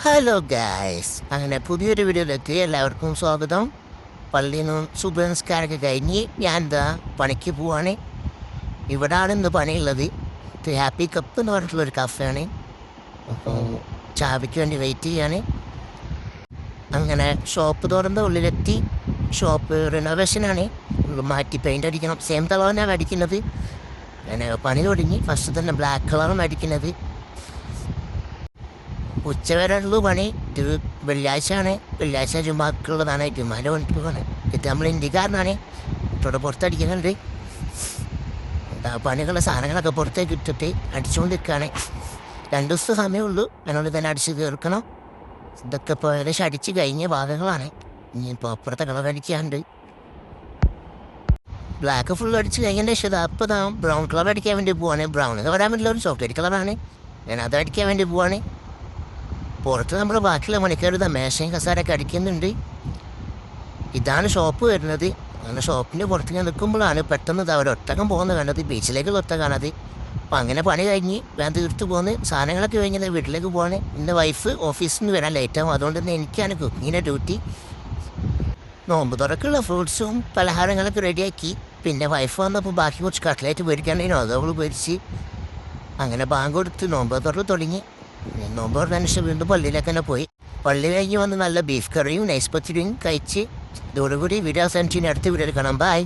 Hello guys, അങ്ങനെ പുതിയൊരു വീഡിയോയിലേക്ക് എല്ലാവർക്കും സ്വാഗതം. പള്ളിയിൽ നിന്നും സുബനസ്കാരമൊക്കെ കഴിഞ്ഞ് ഞാൻ എന്താ പണിക്ക് പോവാണ്. ഇവിടാണ് ഇന്ന് പണിയുള്ളത്. ഇത് ഹാപ്പി കപ്പ് എന്ന് പറഞ്ഞിട്ടുള്ളൊരു കഫേയാണ്. അപ്പോൾ ചാവിക്ക് വേണ്ടി വെയിറ്റ് ചെയ്യാണ്. അങ്ങനെ ഷോപ്പ് തുറന്ന ഉള്ളിലെത്തി. ഷോപ്പ് റിനോവേഷനാണ്, മാറ്റി പെയിൻ്റ് അടിക്കണം. സെയിം കളറാണ് അടിക്കുന്നത്. അങ്ങനെ പണി തുടങ്ങി. ഫസ്റ്റ് തന്നെ ബ്ലാക്ക് കളറാണ് അടിക്കുന്നത്. ഉച്ചവരെയുള്ളൂ പണി. ഇത് വെള്ളിയാഴ്ചയാണ്. വെള്ളിയാഴ്ച ജുമാക്കുള്ളതാണ്. ജുമാൻ്റെ പണിക്കാണ്. ഇത് നമ്മൾ ഇന്ത്യക്കാരനാണ്. ഇവിടെ പുറത്തടിക്കുന്നുണ്ട്. പണികളുടെ സാധനങ്ങളൊക്കെ പുറത്തേക്ക് ഇട്ടിട്ട് അടിച്ചുകൊണ്ടിരിക്കുകയാണ്. 2 ദിവസത്തെ സമയമുള്ളൂ. അതിനുള്ളിൽ തന്നെ അടിച്ച് തീർക്കണം. ഇതൊക്കെ ഇപ്പോൾ ഏകദേശം അടിച്ച് കഴിഞ്ഞ ഭാഗങ്ങളാണ്. ഇനിയിപ്പോൾ അപ്പുറത്തെ കളർ അടിക്കാനുണ്ട്. ബ്ലാക്ക് ഫുൾ അടിച്ച് കഴിഞ്ഞതിൻ്റെ ശേഷം അപ്പോൾ ബ്രൗൺ കളർ അടിക്കാൻ വേണ്ടി പോവാണ്. ബ്രൗൺ എന്ന് പറയാൻ പറ്റില്ല, ഒരു ചോക്ലേറ്റ് കളറാണ്. ഞാൻ അത് അടിക്കാൻ വേണ്ടി പോവാണ്. പുറത്ത് നമ്മൾ ബാക്കിയുള്ള പണിക്കാരുടെ മേശയും കസാരൊക്കെ അടിക്കുന്നുണ്ട്. ഇതാണ് ഷോപ്പ് വരുന്നത്. അങ്ങനെ ഷോപ്പിൻ്റെ പുറത്ത് ഞാൻ നിൽക്കുമ്പോഴാണ് പെട്ടെന്ന് ഒരൊട്ടകം പോകുന്നത് കണ്ടത്. ബീച്ചിലേക്കുള്ള ഒട്ടകമാണത്. അപ്പം അങ്ങനെ പണി കഴിഞ്ഞ് വേഗം തീർത്ത് പോകുന്നത്. സാധനങ്ങളൊക്കെ കഴിഞ്ഞാൽ വീട്ടിലേക്ക് പോകാണ്. എൻ്റെ വൈഫ് ഓഫീസിൽ നിന്ന് വരാൻ ലേറ്റാകും. അതുകൊണ്ട് തന്നെ എനിക്കാണ് കുക്കിങ്ങിൻ്റെ ഡ്യൂട്ടി. നോമ്പ് തുറക്കുള്ള ഫ്രൂട്ട്സും പലഹാരങ്ങളൊക്കെ റെഡിയാക്കി. പിന്നെ വൈഫ് വന്നപ്പോൾ ബാക്കി കുറച്ച് കട്ട്ലേറ്റ് പൊരിക്കാണ്ടായിരുന്നു. അത് അവൾ പൊരിച്ച്. അങ്ങനെ ബാങ്ക് കൊടുത്ത് നോമ്പ് തുറന്ന് തുടങ്ങി. നോമ്പ് തുറന്നതിന് ശേഷം വീണ്ടും പള്ളിയിലേക്ക് തന്നെ പോയി. പള്ളി കഴിഞ്ഞ് വന്ന് നല്ല ബീഫ് കറിയും നൈസ് പച്ചടിയും കഴിച്ച് ഇതോടുകൂടി വീഡിയോ അവസാനിച്ച് അടുത്ത വീഡിയോയിൽ കാണാം. ബൈ.